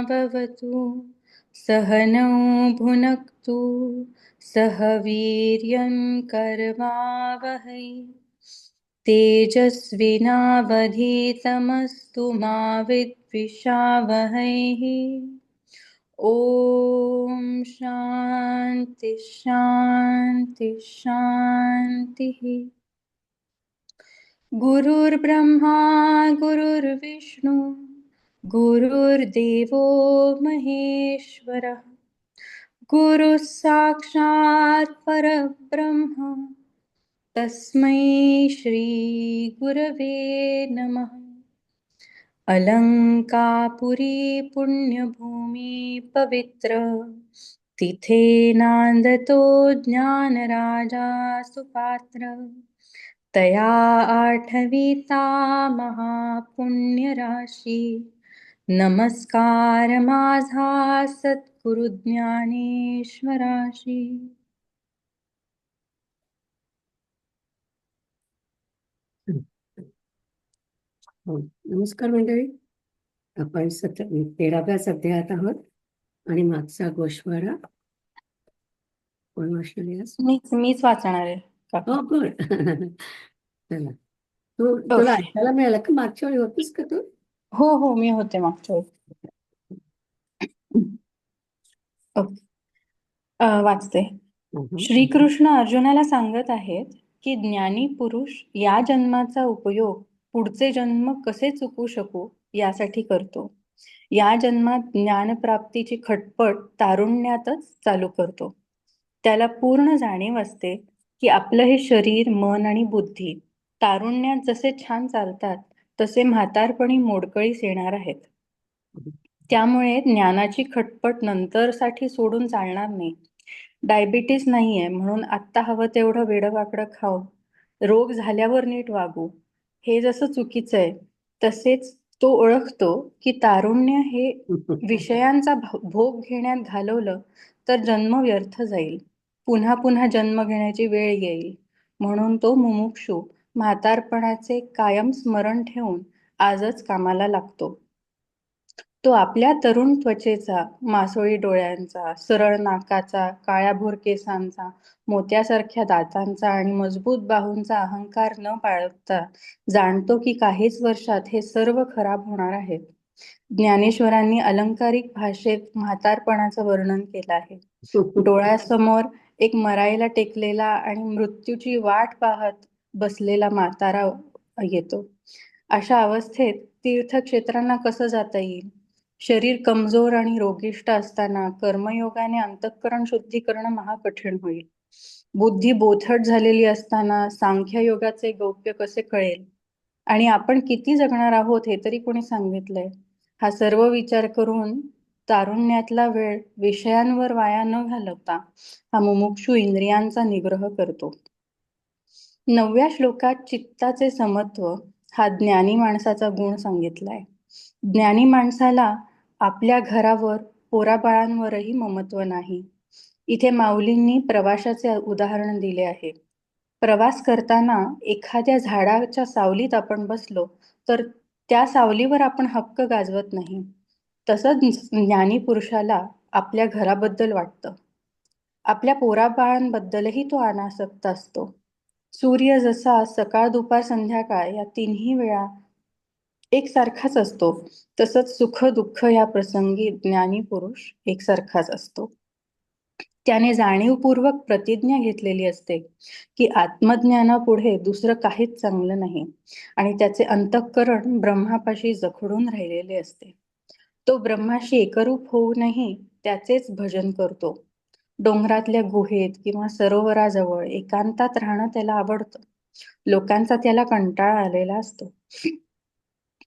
भवतु सहनौ भुनक्तु सह वीर्यं कर्वावहै तेजस्विनावधीतमस्तु मा विद्विषावहैः। ॐ शान्ति शान्ति शान्तिः। गुरुर्ब्रह्मा गुरुर्विष्णु गुरुर्देवो महेश्वरः गुरुः साक्षात् परब्रह्म तस्मै श्री गुरवे नमः। अलंकापुरी पुण्यभूमि पवित्र तिथे नांदतो ज्ञानराजा सुपात्र तया आठविता महापुण्यराशी नमस्कार माझा सद्गुरु ज्ञानेश्वराशी। नमस्कार मंडळी. आपण 13व्या अध्यायात आहोत आणि मागचा गोषवारा कोण वाचणार? मीच वाचणार आहे. हो गुड. चला, तुला ऐकायला मिळालं का? मागच्या वेळी होतीस का तू? हो मी होते मागच्या वेळी. वाचते. श्रीकृष्ण अर्जुनाला सांगत आहेत की ज्ञानी पुरुष या जन्माचा उपयोग पुढचे जन्म कसे चुकू शकू यासाठी करतो. या जन्मात ज्ञानप्राप्तीची खटपट तारुण्यातच चालू करतो. त्याला पूर्ण जाणीव असते की आपलं हे शरीर, मन आणि बुद्धी तारुण्यात जसे छान चालतात तसे म्हातारपणी मोडकळीस येणार आहेत. त्यामुळे ज्ञानाची खटपट नंतरसाठी सोडून चालणार नाही. डायबिटीस नाहीये म्हणून आत्ता हवं तेवढं वेडवाकडं खाऊ, रोग झाल्यावर नीट वागू, हे जसं चुकीचं आहे तसेच तो ओळखतो की तारुण्य हे विषयांचा भोग घेण्यात घालवलं तर जन्म व्यर्थ जाईल, पुन्हा पुन्हा जन्म घेण्याची वेळ येईल. म्हणून तो मुमुक्षू म्हातारपणाचे कायम स्मरण ठेवून आजच कामाला लागतो. तो आपल्या तरुण त्वचेचा, मासोळी डोळ्यांचा, सरळ नाकाचा, काळ्याभोर केसांचा, मोत्यासारख्या दातांचा आणि मजबूत बाहूंचा अहंकार न बाळगता जाणतो की काहीच वर्षात हे सर्व खराब होणार आहे. ज्ञानेश्वरांनी अलंकारिक भाषेत म्हातारपणाचं वर्णन केलं आहे. डोळ्यासमोर एक मरायला टेकलेला आणि मृत्यूची वाट पाहत बसलेला म्हातारा येतो. अशा अवस्थेत तीर्थक्षेत्रांना कसं जाता येईल? शरीर कमजोर आणि रोगिष्ट असताना कर्मयोगाने अंतःकरण शुद्धी करणं महाकठीण होईल. बुद्धी बोथट झालेली असताना सांख्ययोगाचे गौप्य कसे कळेल? आणि आपण किती जगणार आहोत हे तरी कोणी सांगितलंय? हा सर्व विचार करून तारुण्यातला वेळ विषयांवर वाया न घालवता हा मुमुक्षू इंद्रियांचा निग्रह करतो. 9व्या श्लोकात चित्ताचे समत्व हा ज्ञानी माणसाचा गुण सांगितलाय. ज्ञानी माणसाला आपल्या घरावर, पोराबाळांवरही ममत्व नाही. इथे माऊलींनी प्रवासाचे उदाहरण दिले आहे. प्रवास करताना एखाद्या झाडाच्या सावलीत आपण बसलो तर त्या सावलीवर आपण हक्क गाजवत नाही. तसंच ज्ञानी पुरुषाला आपल्या घराबद्दल वाटतं. आपल्या पोराबाळांबद्दलही तो अनासक्त असतो. सूर्य जसा सकाळ, दुपार, संध्याकाळ या तिन्ही वेळा एकसारखाच असतो, तसंच सुख दुःख या प्रसंगी ज्ञानी पुरुष एकसारखाच असतो. त्याने जाणीवपूर्वक प्रतिज्ञा घेतलेली असते की आत्मज्ञानापुढे दुसरं काहीच चांगलं नाही आणि त्याचे अंतःकरण ब्रह्मापाशी जखडून राहिलेले असते. तो ब्रह्माशी एकरूप होऊनही त्याचेच भजन करतो. डोंगरातल्या गुहेत किंवा सरोवराजवळ एकांतात राहणं त्याला आवडतं. लोकांचा त्याला कंटाळा आलेला असतो.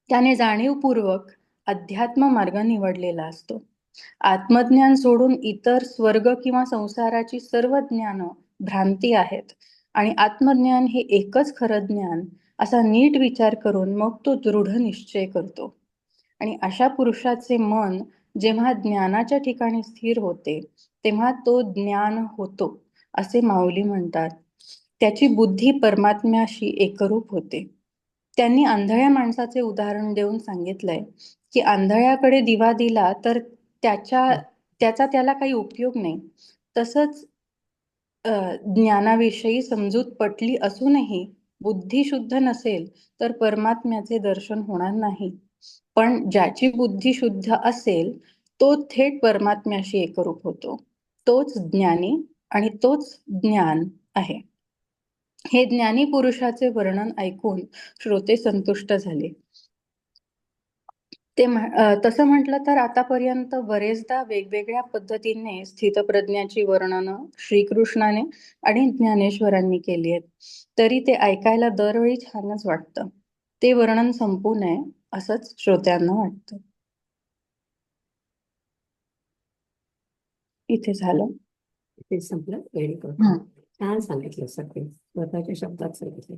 त्याने जाणीवपूर्वक अध्यात्म मार्ग निवडलेला असतो. आत्मज्ञान सोडून इतर स्वर्ग किंवा संसाराची सर्व ज्ञान भ्रांती आहेत आणि आत्मज्ञान हे एकच खरं ज्ञान असा नीट विचार करून मग तो दृढ निश्चय करतो. आणि अशा पुरुषाचे मन जेव्हा ज्ञानाच्या ठिकाणी स्थिर होते तेव्हा तो ज्ञान होतो असे माऊली म्हणतात. त्याची बुद्धी परमात्म्याशी एकरूप होते. त्यांनी आंधळ्या माणसाचे उदाहरण देऊन सांगितलंय की आंधळ्याकडे दिवा दिला तर त्याचा त्याला काही उपयोग नाही. तसंच ज्ञानाविषयी समजूत पटली असूनही बुद्धी शुद्ध नसेल तर परमात्म्याचे दर्शन होणार नाही. पण ज्याची बुद्धी शुद्ध असेल तो थेट परमात्म्याशी एकरूप होतो. तोच ज्ञानी आणि तोच ज्ञान आहे. हे ज्ञानी पुरुषाचे वर्णन ऐकून श्रोते संतुष्ट झाले. तसं म्हटलं तर आतापर्यंत बरेचदा वेगवेगळ्या पद्धतीने स्थितप्रज्ञाची वर्णनं श्रीकृष्णाने आणि ज्ञानेश्वरांनी केली आहेत. तरी ते ऐकायला दरवेळी छानच वाटतं. ते वर्णन संपू नये असंच श्रोत्यांना वाटतं. इथे झालं. ते संपलं. Very good. छान सांगितलं सगळे, स्वतःच्या शब्दात सांगितलं.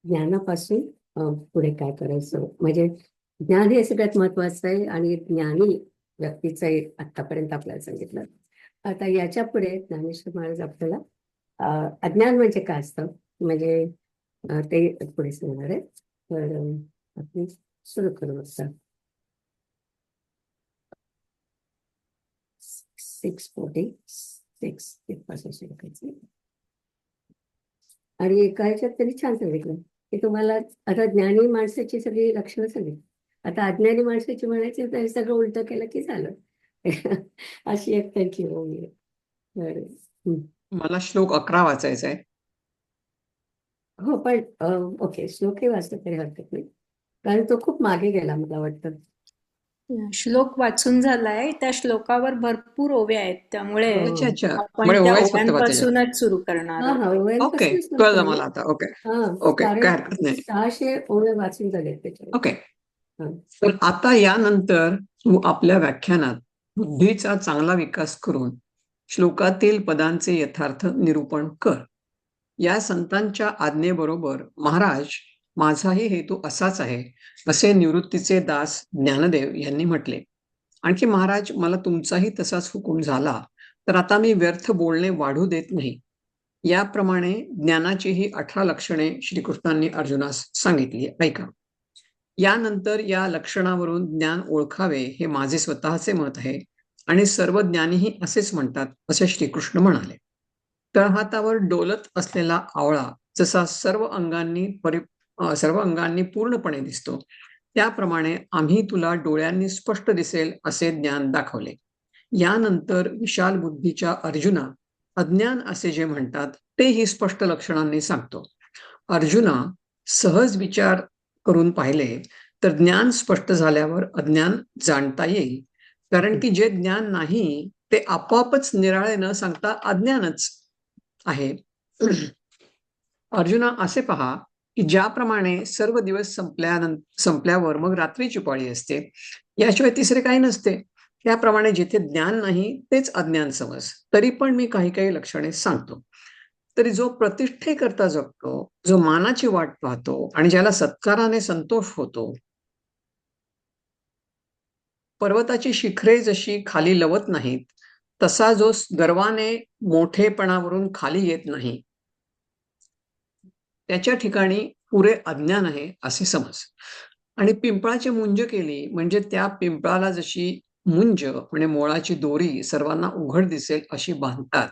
ज्ञानापासून पुढे काय करायचं, म्हणजे ज्ञान हे सगळ्यात महत्वाचं आहे आणि ज्ञानी व्यक्तीचं आतापर्यंत आपल्याला सांगितलं. आता याच्या पुढे ज्ञानेश्वर महाराज आपल्याला अज्ञान म्हणजे काय असतं म्हणजे ते पुढे सांगणार आहे. तर आपण सुरू करू. आता 646 तिथपासून सुरू करायचं. आणि एका ह्याच्यात त्यांनी छान सांगितलं की तुम्हाला आता ज्ञानी माणसाची सगळी लक्षणं सांगितली. आता अज्ञानी माणसाची म्हणायची तर सगळं उलट केलं की झालं. अशी एक त्यांची ओवी आहे. मला श्लोक 11 वाचायचा आहे. हो, पण ओके, श्लोकही वाचलं तरी हरकत नाही, कारण तो खूप मागे गेला मला वाटतं. श्लोक वाचून झालाय. त्या श्लोकावर भरपूर ओव्या आहेत, त्यामुळे अच्छा अच्छा, आपण म्हणजे त्या ओव्याच फक्त वाचायच्या. ओव्यांपासूनच सुरू करणार आहोत. ओके, ओव्यांपासूनच कळलं नंतर मला आता. ओके ओके, साडे काय हरकत नाही. 600 ओव्या वाचून झाले त्याच्यावर. ओके, तर आता यानंतर तू आपल्या व्याख्यानात बुद्धीचा चांगला विकास करून श्लोकातील पदांचे यथार्थ निरूपण कर. या संतांच्या आज्ञेबरोबर महाराज, माझाही हेतू असाच आहे, असे निवृत्तीचे दास ज्ञानदेव यांनी म्हटले. आणखी महाराज, मला तुमचाही तसाच हुकूम झाला तर आता मी व्यर्थ बोलणे वाढू देत नाही. याप्रमाणे ज्ञानाची ही 18 लक्षणे श्रीकृष्णांनी अर्जुनास सांगितली. ऐका. यानंतर या लक्षणावरून ज्ञान ओळखावे हे माझे स्वतःचे मत आहे आणि सर्व ज्ञानीही असेच म्हणतात, असे श्रीकृष्ण म्हणाले. तळहातावर डोलत असलेला आवळा जसा सर्व अंगांनी पूर्णपणे दिसतो, त्याप्रमाणे आम्ही तुला डोळ्यांनी स्पष्ट दिसेल असे ज्ञान दाखवले. यानंतर विशाल बुद्धीच्या अर्जुना, अज्ञान असे जे म्हणतात तेही स्पष्ट लक्षणांनी सांगतो. अर्जुना, सहज विचार करून पाहिले तर ज्ञान स्पष्ट झाल्यावर अज्ञान जाणता येईल, कारण की जे ज्ञान नाही ते आपोआपच निराळे न सांगता अज्ञानच आहे. अर्जुना, असे पहा की ज्याप्रमाणे सर्व दिवस संपल्यावर मग रात्रीची पाळी असते, याशिवाय तिसरे काही नसते, त्याप्रमाणे जिथे ज्ञान नाही तेच अज्ञान समज. तरी पण मी काही काही लक्षणे सांगतो. तरी जो प्रतिष्ठेकरता जगतो, जो मानाची वाट पाहतो आणि ज्याला सत्काराने संतोष होतो, पर्वताची शिखरे जशी खाली लवत नाहीत, तसा जो गर्वाने मोठेपणावरून खाली येत नाही, त्याच्या ठिकाणी पुरे अज्ञान आहे असे समज. आणि पिंपळाची मुंज केली म्हणजे त्या पिंपळाला जशी मुंज म्हणजे मोळाची दोरी सर्वांना उघड दिसेल अशी बांधतात,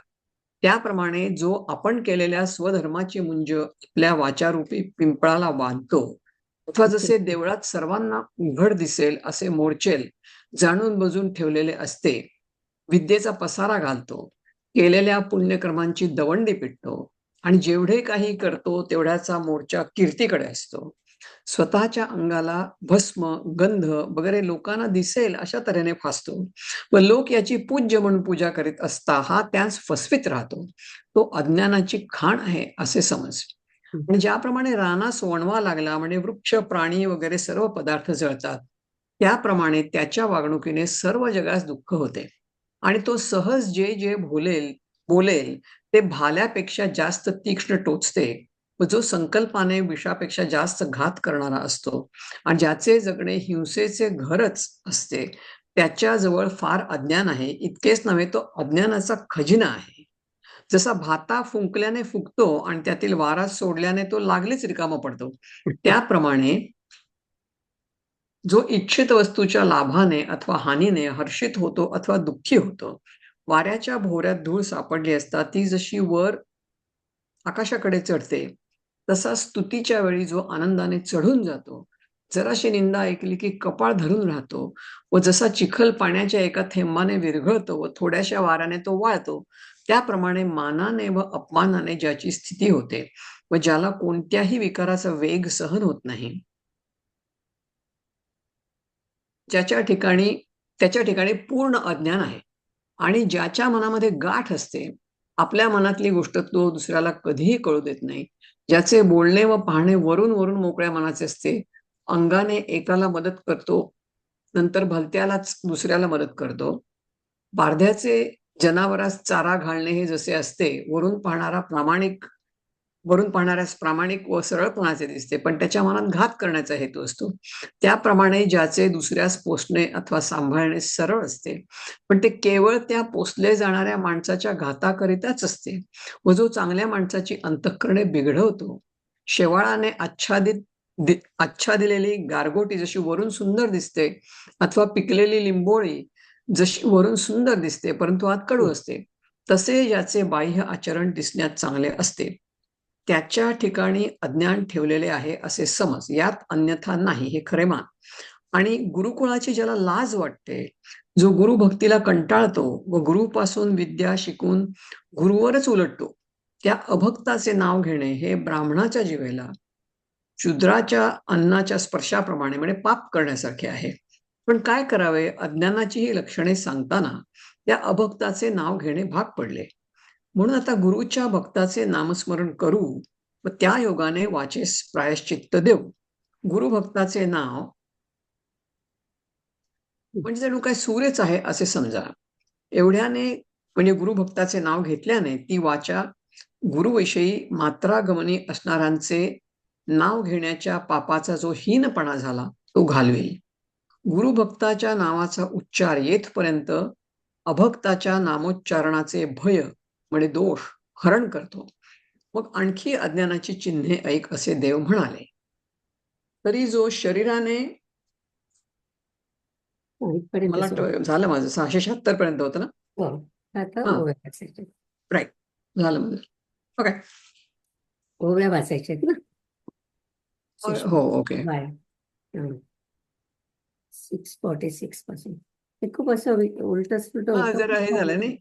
त्याप्रमाणे जो आपण केलेल्या स्वधर्माची मुंज आपल्या वाचारूपी पिंपळाला बांधतो, अथवा जसे देवळात सर्वांना उघड दिसेल असे मोर्चेल जाणून बुजून ठेवलेले असते, विद्येचा पसारा घालतो, केलेल्या पुण्यकर्मांची दवंडी पिटतो आणि जेवढे काही करतो तेवढ्याचा मोर्चा कीर्तीकडे असतो, स्वतःच्या अंगाला भस्म गंध वगैरे लोकांना दिसेल अशा तऱ्हेने फासतो व लोक याची पूज्य म्हणून पूजा करीत असता हा त्यास फसवीत राहतो, तो अज्ञानाची खाण आहे असे समज. आणि ज्याप्रमाणे रानास वणवा लागला म्हणजे वृक्ष प्राणी वगैरे सर्व पदार्थ जळतात, त्याप्रमाणे त्याच्या वागणुकीने सर्व जगास दुःख होते आणि तो सहज जे जे बोलेल ते भाल्यापेक्षा जास्त तीक्ष्ण टोचते व जो संकल्पाने विषापेक्षा जास्त घात करणारा असतो आणि ज्याचे जगणे हिंसेचे घरच असते, त्याच्याजवळ फार अज्ञान आहे. इतकेच नव्हे, तो अज्ञानाचा खजिना आहे. जसा भाता फुंकल्याने फुगतो आणि त्यातील वारा सोडल्याने तो लागलीच रिकामा पडतो, त्याप्रमाणे जो इच्छित वस्तूच्या लाभाने अथवा हानीने हर्षित होतो अथवा दुःखी होतो, वाऱ्याच्या भोवऱ्यात धूळ सापडली असता ती जशी वर आकाशाकडे चढते, तसा स्तुतीच्या वेळी जो आनंदाने चढून जातो, जराशी निंदा ऐकली की कपाळ धरून राहतो, व जसा चिखल पाण्याच्या एका थेंबाने विरघळतो व थोड्याशा वाऱ्याने तो वाळतो, त्याप्रमाणे मानाने व अपमानाने ज्याची स्थिती होते व ज्याला कोणत्याही विकाराचा वेग सहन होत नाही, त्याच्या ठिकाणी पूर्ण अज्ञान आहे. आणि ज्याच्या मनामध्ये गाठ असते, आपल्या मनातली गोष्ट तो दुसऱ्याला कधीही कळू देत नाही, ज्याचे बोलणे व पाहणे वरून वरून मोकळ्या मनाचे असते, अंगाने एकाला मदत करतो, नंतर भलत्यालाच दुसऱ्याला मदत करतो, पारध्याचे जनावरास चारा घालणे हे जसे असते, वरून पाहणाऱ्यास प्रामाणिक व सरळपणाचे दिसते, पण त्याच्या मनात घात करण्याचा हेतू असतो, त्याप्रमाणे ज्याचे दुसऱ्यास पोसणे अथवा सांभाळणे सरळ असते, पण ते केवळ त्या पोसले जाणाऱ्या माणसाच्या घाताकरिताच असते, व जो चांगल्या माणसाची अंतःकरणे बिघडवतो, शेवाळाने आच्छादिलेली गारगोटी जशी वरून सुंदर दिसते, अथवा पिकलेली लिंबोळी जशी वरून सुंदर दिसते परंतु आत कडू असते, तसे ज्याचे बाह्य आचरण दिसण्यात चांगले असते, त्याच्या ठिकाणी अज्ञान ठेवलेले आहे असे समज, यात अन्यथा नाही हे खरे मान. आणि गुरुकुळाची ज्याला लाज वाटते, जो गुरुभक्तीला कंटाळतो व गुरुपासून विद्या शिकून गुरुवरच उलटतो, त्या अभक्ताचे नाव घेणे हे ब्राह्मणाच्या जिभेला शूद्राच्या अन्नाच्या स्पर्शाप्रमाणे म्हणजे पाप करण्यासारखे आहे. पण काय करावे, अज्ञानाची ही लक्षणे सांगताना त्या अभक्ताचे नाव घेणे भाग पडले. म्हणून आता गुरुच्या भक्ताचे नामस्मरण करू व त्या योगाने वाचेस प्रायश्चित्त देऊ. गुरुभक्ताचे नाव म्हणजे जणू काय सूर्यच आहे असे समजा. एवढ्याने म्हणजे गुरुभक्ताचे नाव घेतल्याने ती वाचा गुरुविषयी मात्रागमनी असणाऱ्यांचे नाव घेण्याच्या पापाचा जो हीनपणा झाला तो घालवेल. गुरुभक्ताच्या नावाचा उच्चार येथपर्यंत अभक्ताच्या नामोच्चारणाचे भय म्हणजे दोष हरण करतो. मग आणखी अज्ञानाची चिन्हे ऐक असे देव म्हणाले. तरी जो शरीराने मला झालं माझं 676 पर्यंत होतं ना. राईट, झालं माझं. ओके, ओव्या वाचायच्या ना. हो ओके. 646 पासून ते खूप असं उलट सुलट जरा हे झालं नाही.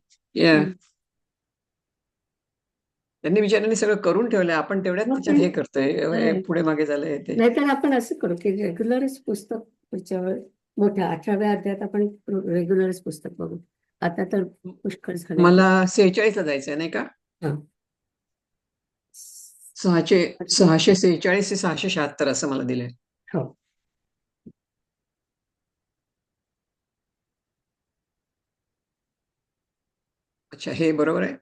त्यांनी बिचाऱ्यांनी सगळं करून ठेवलंय, आपण तेवढ्यात त्याच्यात हे करतोय, पुढे मागे झालंय ते. नाहीतर आपण असं करू की रेग्युलरच पुस्तक पुढच्या वेळ मोठ्या 18व्या अध्यायात आपण रेग्युलरच पुस्तक बघू. आता तर पुष्कळ झालं. मला 46 ला जायचंय नाही का. 646 ते 676 असं मला दिलंय. हो, अच्छा, हे बरोबर आहे.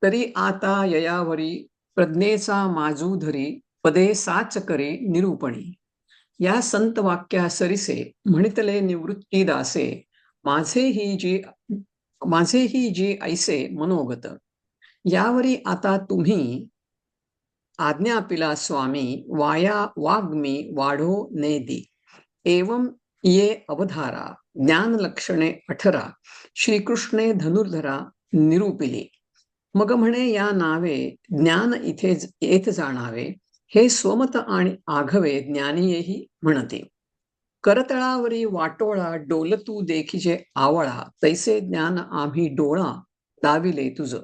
तरी आता ययावरी प्रज्ञेचा माजू धरी पदे साच करे निरूपणी, या संत वाक्या सरिसे म्हणितले निवृत्ती दासे, माझेही जी ऐसे मनोगत, यावरी आता तुम्ही आज्ञा पिला स्वामी, वाया वाग्मी वाढो नेदी, एवं ये अवधारा ज्ञान लक्षणे 18 श्रीकृष्णे धनुर्धरा निरूपिली. मग म्हणे या नावे ज्ञान इथे येत जाणावे, हे स्वमत आणि आघवे ज्ञानीयेही म्हणते. करतळावरी वाटोळा डोलतू देखीचे आवळा, तैसे ज्ञान आम्ही डोळा दाविले तुझ.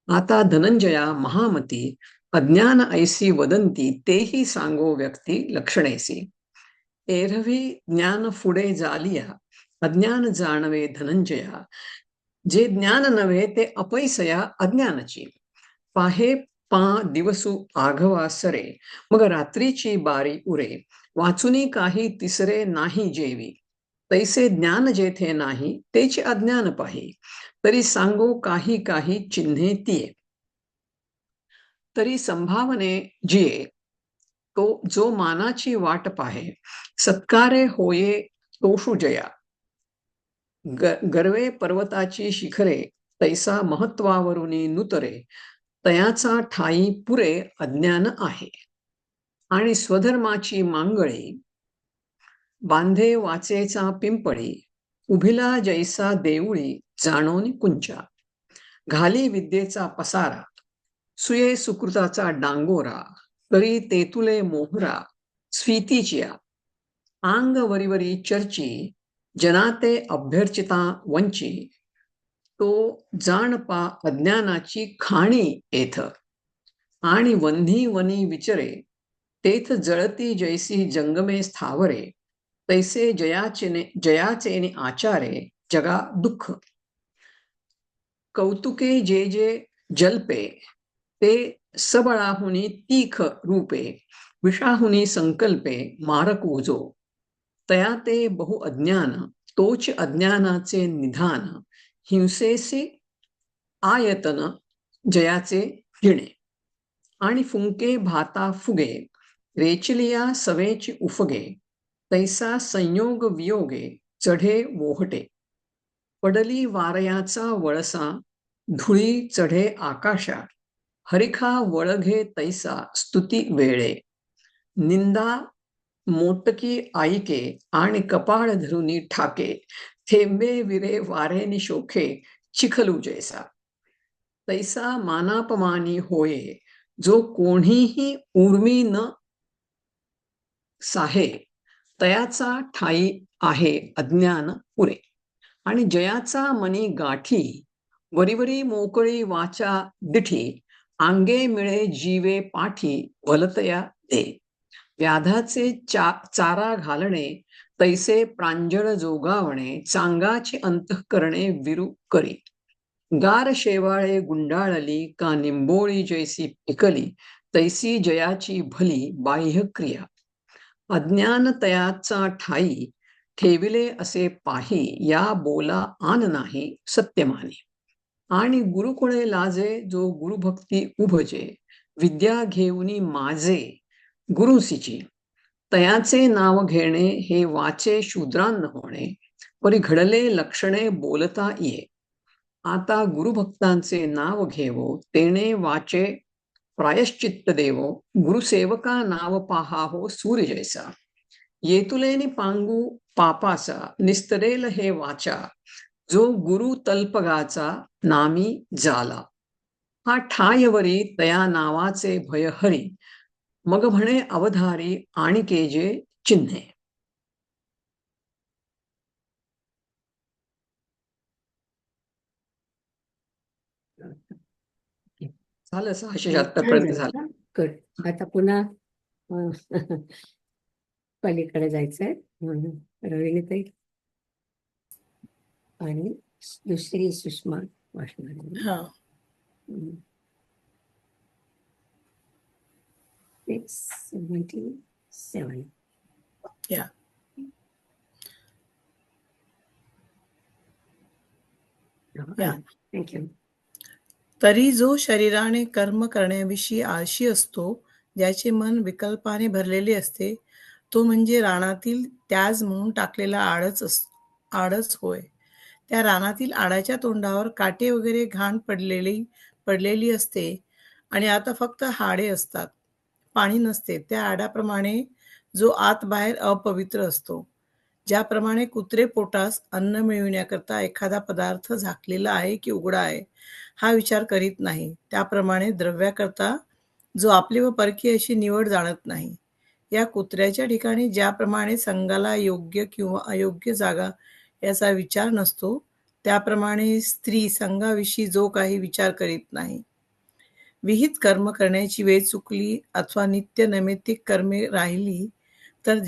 आता धनंजया महामती अज्ञान ऐसी वदंती, तेही सांगो व्यक्ती लक्षणेसी. एरवी ज्ञान पुढे जालिया अज्ञान जाणवे धनंजया, जे ज्ञान नव्हे ते अपैसया अज्ञानाची. पाहे दिवसू आघवा सरे, मग रात्रीची बारी उरे, वाचुनी काही तिसरे नाही जेवी, तैसे ज्ञान जेथे नाही तेचे अज्ञान पाही, तरी सांगो काही काही चिन्हे तिये. तरी संभावने जिये तो जो मानाची वाट पाहे, सत्कारे होये तोषु जया, गर्वे पर्वताची शिखरे तैसा महत्वावरुनी नुतरे तयाचा ठाई पुरे अज्ञान आहे. आणि स्वधर्माची मांगळी बांधे वाचेचा पिंपळी उभिला जैसा देऊळी जाणोनी कुंचा. घाली विद्येचा पसारा सुये सुकृताचा डांगोरा तरी तेतुले मोहरा स्फीतीचिया. आंग वरीवरी चर्ची जनाते अभ्यर्चिता वंची तो जाणपा अज्ञानाची खाणी येथ. आणि वन्ही वनी विचरे तेथ जळती जैसी जंगमे स्थावरे तैसे जयाचेने आचारे जगा दुःख. कौतुके जे जे जल्पे ते सबळाहुनी तीख रूपे विषाहुनी संकल्पे मारक उजो. तया ते बहु अज्ञान तोच अज्ञानाचे निधान हिंसेसी आयतन जयाचे गिणे. आणि फुंके भाता फुगे रेचलिया सवेची उफगे तैसा संयोग वियोगे चढे वोहटे. पडली वारयाचा वळसा धुळी चढे आकाशा हरिखा वळघे तैसा स्तुती वेळे. निंदा मोटकी आईके आणि कपाळ धरुनी ठाके थेंबे विरे वारेनी शोखे चिखलू जैसा. तैसा मानापमानी होये जो कोणीही उर्मी न साहे तयाचा ठाई आहे अज्ञान पुरे. आणि जयाचा मनी गाठी वरीवरी मोकळी वाचा दिठी आंगे मिळे जीवे पाठी वलतया दे. व्याधाचे चारा घालणे तैसे प्रांजळ जोगावणे चांगाचे अंतःकरणे विरू करी. गार शेवाळे गुंडाळली का निंबोळी जैसी पिकली तैसी जयाची भली बाह्य क्रिया. अज्ञान तयाचा ठाई ठेविले असे पाही या बोला आन नाही सत्यमानी. आणि गुरुकुळे लाजे जो गुरुभक्ती उभजे विद्या घेऊनी माजे गुरुसीची. तयाचे नाव घेणे हे वाचे शूद्रान्न होणे परी घडले लक्षणे बोलता ये. आता गुरुभक्तांचे नाव घेवो तेणे वाचे प्रायश्चित्त देवो गुरुसेवका नाव पाहावो सूर्य जैसा. येतुलेनी पांगू पापाचा निस्तरेल हे वाचा जो गुरु तल्पगाचा नामी जाला. हा ठायवरी तया नावाचे भय हरी मग म्हणे अवधारी आणि केजे चिन्हे. झालं 676 पर्यंत झालं. गुड. आता पुन्हा पलीकडे जायचंय रवीणीताई आणि दुसरी सुषमा वाचणार. हा 77. या थँक्यू. तरी जो शरीराने कर्म करण्याविषयी आळशी असतो ज्याचे मन विकल्पाने भरलेले असते तो म्हणजे रानातील त्याज म्हणून टाकलेला आडच होय. त्या रानातील आडाच्या तोंडावर काटे वगैरे घाण पडलेली असते आणि आता फक्त हाडे असतात, पाणी नसते. त्या आडाप्रमाणे जो आत बाहेर अपवित्र असतो. ज्याप्रमाणे कुत्रे पोटास अन्न मिळविण्याकरता एखादा पदार्थ झाकलेला आहे की उघडा आहे हा विचार करीत नाही, त्याप्रमाणे द्रव्याकरता जो आपली व परकीय अशी निवड जाणत नाही. या कुत्र्याच्या ठिकाणी ज्याप्रमाणे संघाला योग्य किंवा अयोग्य जागा याचा विचार नसतो त्याप्रमाणे स्त्री संघाविषयी जो काही विचार करीत नाही. विहित कर्म करण्याची वेळ चुकली अथवा नित्य नैमित्तिक कर्मे राहिली तर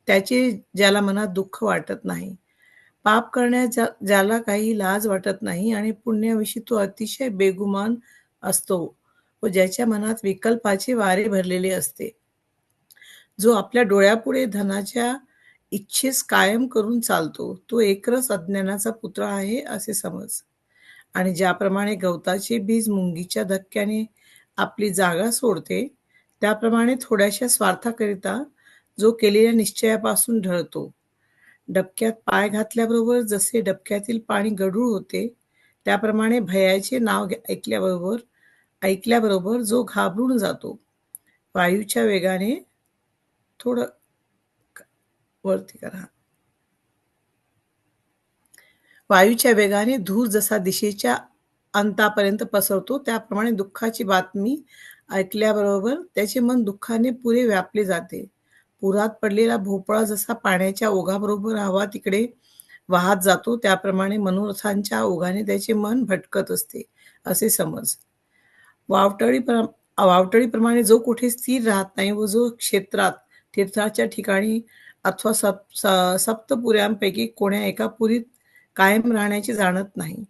त्याचे ज्याला मनात दुःख वाटत नाही, पाप करण्यास ज्याला काही लाज वाटत नाही आणि पुण्याविषयी तो अतिशय बेगुमान असतो व ज्याच्या मनात विकल्पाचे वारे भरलेले असते, जो आपल्या डोळ्यापुढे धनाच्या इच्छेस कायम करून चालतो तो एकरस अज्ञानाचा पुत्र आहे असे समज. आणि ज्याप्रमाणे गवताचे बीज मुंगीच्या धक्क्याने आपली जागा सोडते त्याप्रमाणे थोड्याशा स्वार्थाकरिता जो केलेल्या निश्चयापासून ढळतो. डबक्यात पाय घातल्याबरोबर जसे डबक्यातील पाणी गढूळ होते त्याप्रमाणे भयाचे नाव ऐकल्याबरोबर जो घाबरून जातो. वायूच्या वेगाने थोडं वरती करा. वायूच्या वेगाने धूर जसा दिशेच्या अंतापर्यंत पसरतो, त्याप्रमाणे दुःखाची बातमी ऐकल्याबरोबर त्याचे मन दुःखाने पुरे व्यापले जाते. पुरात पडलेला भोपळा जसा पाण्याच्या ओघाबरोबर हवा तिकडे वाहत जातो, त्याप्रमाणे मनोरथांच्या ओघाने त्याचे मन भटकत असते, असे समज. वावटळीप्रमाणे जो कुठे स्थिर राहत नाही व जो क्षेत्रात तीर्थाच्या ठिकाणी अथवा सप्तपुऱ्यांपैकी कोण्या एका पुरीत कायम राहण्याचे जाणत नाही.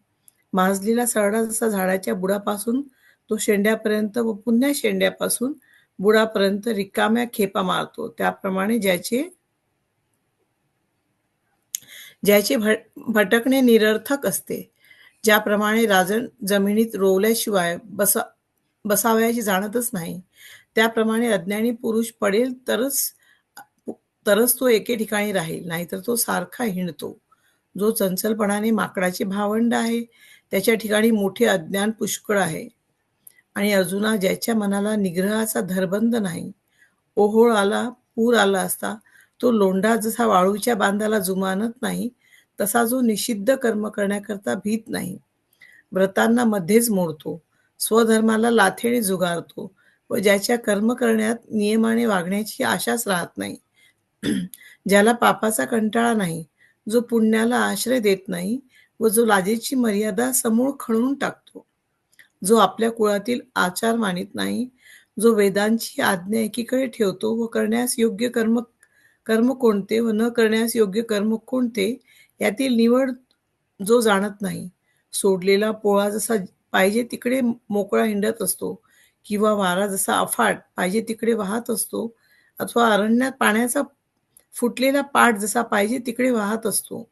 माजलेला सरडा जसा झाडाच्या बुडापासून तो शेंड्यापर्यंत व पुन्हा शेंड्यापासून बुडापर्यंत रिकाम्या खेपा मारतो, त्याप्रमाणे ज्याचे भटकणे निरर्थक असते. ज्याप्रमाणे राजन जमिनीत रोवल्याशिवाय बसावयाचे जाणतच नाही, त्याप्रमाणे अज्ञानी पुरुष पडेल तरच तो एके ठिकाणी राहील, नाहीतर तो सारखा हिंडतो. जो चंचलपणाने माकडाचे भावंड आहे, त्याच्या ठिकाणी मोठे अज्ञान पुष्कळ आहे. आणि अर्जुना, ज्याच्या मनाला निग्रहाचा धरबंध नाही, ओहोळ आला, पूर आला असता तो लोंढा जसा वाळूच्या बांधाला जुमानत नाही, तसा जो निषिद्ध कर्म करण्याकरता भीत नाही, व्रतांना मध्येच मोडतो, स्वधर्माला लाथेने जुगारतो व ज्याच्या कर्म करण्यात नियमाने वागण्याची आशाच राहत नाही, ज्याला पापाचा कंटाळा नाही, जो पुण्याला आश्रय देत नाही व जो लाजेची मर्यादा समूळ खणून टाकतो, जो आपल्या कुळातील आचार मानित नाही, जो वेदांची आज्ञा एकीकडे ठेवतो व करण्यास योग्य कर्म कोणते व न करण्यास योग्य कर्म कोणते यातील निवड जो जाणत नाही, सोडलेला पोळा जसा पाहिजे तिकडे मोकळा हिंडत असतो किंवा वारा जसा अफाट पाहिजे तिकडे वाहत असतो, अथवा अरण्यात पाण्याचा फुटलेला पाट जसा पाहिजे तिकडे वाहत असतो,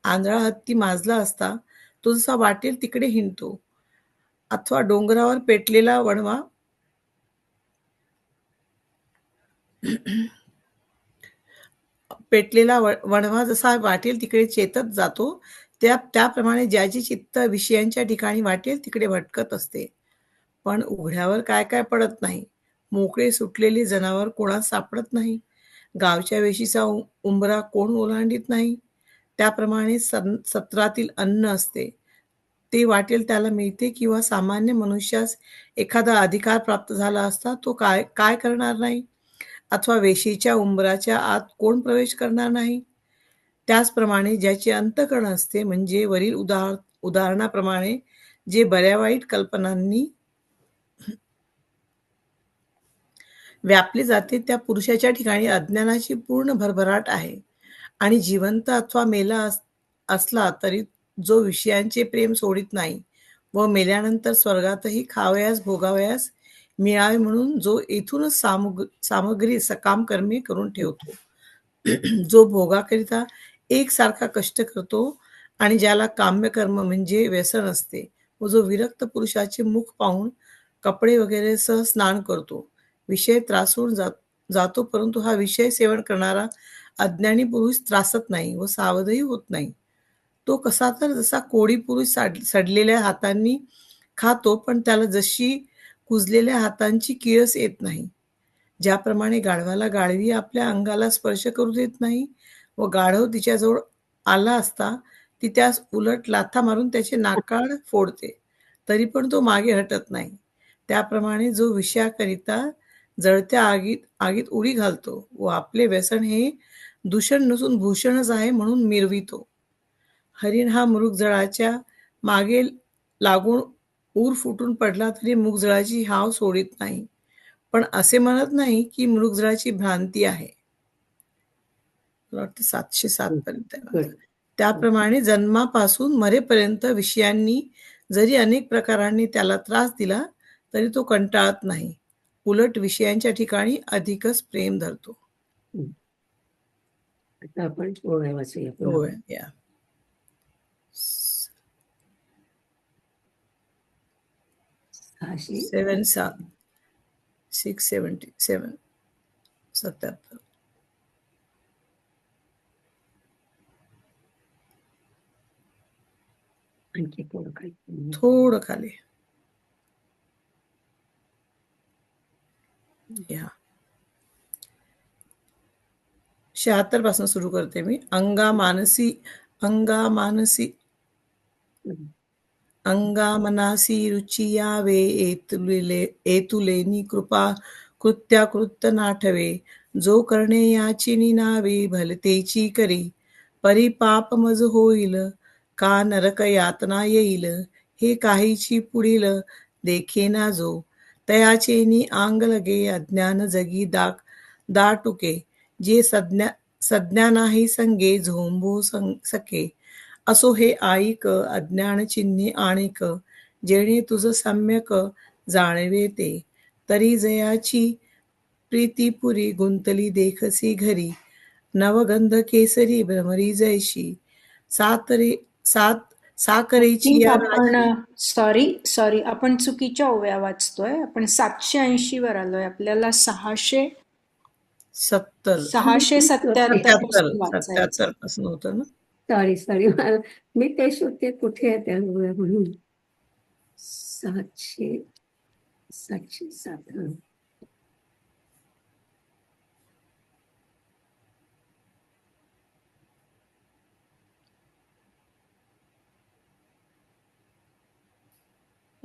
आंधळा हत्ती माजला असता तो जसा वाटेल तिकडे हिंडतो, अथवा डोंगरावर पेटलेला वणवा जसा वाटेल तिकडे चेतत जातो, त्याप्रमाणे ज्याचे चित्त विषयांच्या ठिकाणी वाटेल तिकडे भटकत असते, पण उघड्यावर काय काय पडत नाही. मोकळे सुटलेले जनावर कोणास सापडत नाही, गावच्या वेशीचा उंबरा कोण ओलांडीत नाही. त्याप्रमाणे सत्रातील अन्न असते, ते वाटेल त्याला मिळते, किंवा सामान्य मनुष्यास एखादा अधिकार प्राप्त झाला असता तो काय करणार नाही, अथवा वेशीच्या उंबराच्या आत कोण प्रवेश करणार नाही. त्याचप्रमाणे ज्याचे अंतःकरण असते, म्हणजे वरील उदाहरणाप्रमाणे जे बऱ्या वाईट कल्पनांनी व्यापले जाते, त्या पुरुषाच्या ठिकाणी अज्ञानाची पूर्ण भरभराट आहे. आणि जिवंत अथवा मेला असला तरी जो विषयांचे प्रेम सोडित नाही व मेल्यानंतर स्वर्गातही खावयास भोगावयास मिळावे म्हणून जो येथूनच सामग्री सकाम कर्मे करून ठेवतो, जो भोगाकरिता एकसारखा कष्ट करतो आणि ज्याला काम्यकर्म म्हणजे व्यसन असते, व जो विरक्त पुरुषाचे मुख पाहून कपडे वगैरे सह स्नान करतो, विषय त्रासून जातो, परंतु हा विषय सेवन करणारा अज्ञानी पुरुष त्रासत नाही व सावधही होत नाही. तो कसा तर जसा कोळी पुरुष सडलेल्या हातांनी खातो, पण त्याला जशी कुजलेल्या हातांची किळस येत नाही. ज्याप्रमाणे गाढवाला गाढवी आपल्या अंगाला स्पर्श करू देत नाही व गाढव तिच्याजवळ आला असता ती त्यास उलट लाथा मारून त्याचे नाकाड फोडते, तरी पण तो मागे हटत नाही, त्याप्रमाणे जो विषयाकरिता जळत्या आगीत उडी घालतो व आपले व्यसन हे दूषण नसून भूषणच आहे म्हणून मिरवितो. हरिण हा मृगजळाच्या मागे लागून ऊर फुटून पडला तरी मृगजळाची हाव सोडित नाही, पण असे म्हणत नाही की मृगजळाची भ्रांती आहे. 707 पर्यंत. त्याप्रमाणे जन्मापासून मरेपर्यंत विषयांनी जरी अनेक प्रकारांनी त्याला त्रास दिला तरी तो कंटाळत नाही, उलट विषयांच्या ठिकाणी अधिकच प्रेम धरतो. आता आपण ओव्या वाचूया. होय, या 77. आणखी थोडं खाली. थोडं खाली या 76 पासून सुरू करते मी. अंगा मानसी अंगा मनासी रुची यावे एतुलेनी कृपा कृत्याकृत्य नाठवे. जो करणे याची निनावे भलतेची करी. परिपाप मज होईल का नरक यातना येईल. हे काहीची पुढील देखेना जो. तयाचेनी आंग लगे अज्ञान जगी दाटुके. जे सज्ञा नाही संगे झोंबू सके. असो हे ऐक अज्ञान चिन्हे आणिक. जेणे तुझ सम्यक जाणवे ते. तरी जयाची प्रीतीपुरी गुंतली देखसी घरी. नवगंध केसरी भ्रमरी जैशी. साकरेची ठीक, या आपण सॉरी आपण चुकीच्या ओव्या वाचतोय. आपण 780 वर आलोय. आपल्याला 70 677 पासून वाचायचं. 77 पासून होतं ना. सॉरी मी ते शोधते कुठे आहे त्या म्हणून. 707.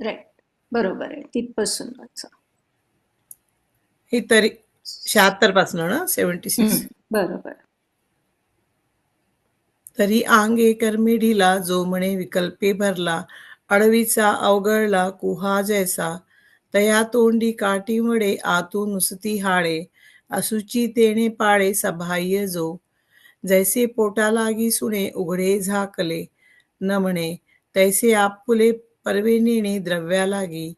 राईट, बरोबर आहे. तिथपासून वाचा. हे तरी 76 पासून ना. 76. बरोबर. तरी आंगे कर्मे ढिला जो म्हणे विकल्पे भरला. अडवीचा अवघडला कुहा जैसा. तया तोंडी काठी मडे आतून नुसती हाडे. असुची तेणे पाळे सबाह्य जो. जैसे पोटा लागी सुणे उघडे झाकले. न म्हणे तैसे आपुले परवे नेणे द्रव्या लागी.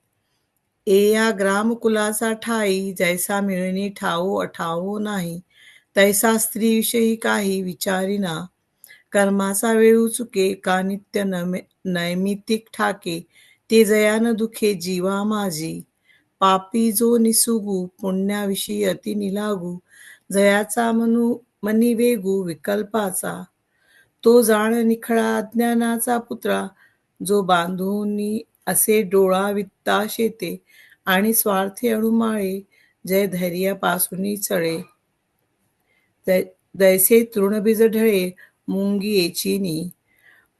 या ग्रामकुलाचा ठाई जैसा मिळणे ठावो अठावो नाही. तैसा स्त्रीविषयी काही विचारिना. कर्माचा वेळू चुके का नित्य नैमित्तिक ठाके. ते जयान दुखे जीवा माझी. पापी जो निसुगू पुण्याविषयी अति निलागू. जयाचा मनी वेगू विकल्पाचा. तो जाण निखळा अज्ञानाचा पुत्रा. जो बांधूनी असे डोळा वित्ता शेते. आणि स्वार्थी अणुमाळे जय धैर्यापासून चळे. दैसे तृणबीज ढळे मुंगी येचिनी.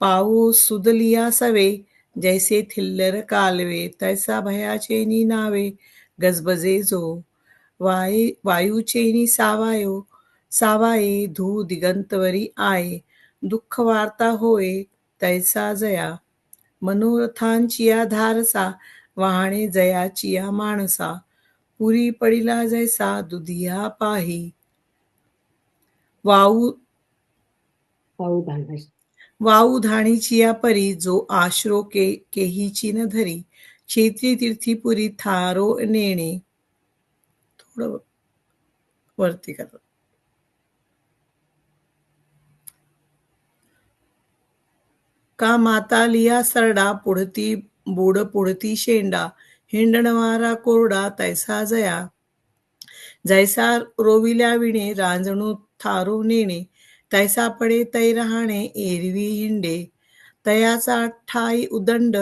पाऊस सुदलिया सवे जैसे थिल्लर कालवे. तैसा भयाचेनी नावे गजबजे जो. वायूचेनी सावाये धू दिगंतवरी आये. दुःख वार्ता होय तैसा जया. मनोरथांचिया धारसा वाहणे जयाचिया माणसा. पुरी पडिला जैसा दुधिया पाही. वाऊ धाणीचिया परी जो आश्रो केहीची न धरी. क्षेत्री तीर्थीपुरी थारो नेणे. थोडं वरती करा. का माता लिया सरडा पुढती बुड पुढती शेंडा. हिंडणवारा कोरडा तैसा जया. जैसा रोविल्या विणे रांजणू थारो नेणे. तैसा पडे तै राहणे एरवी हिंडे. तयाचा ठाई उदंड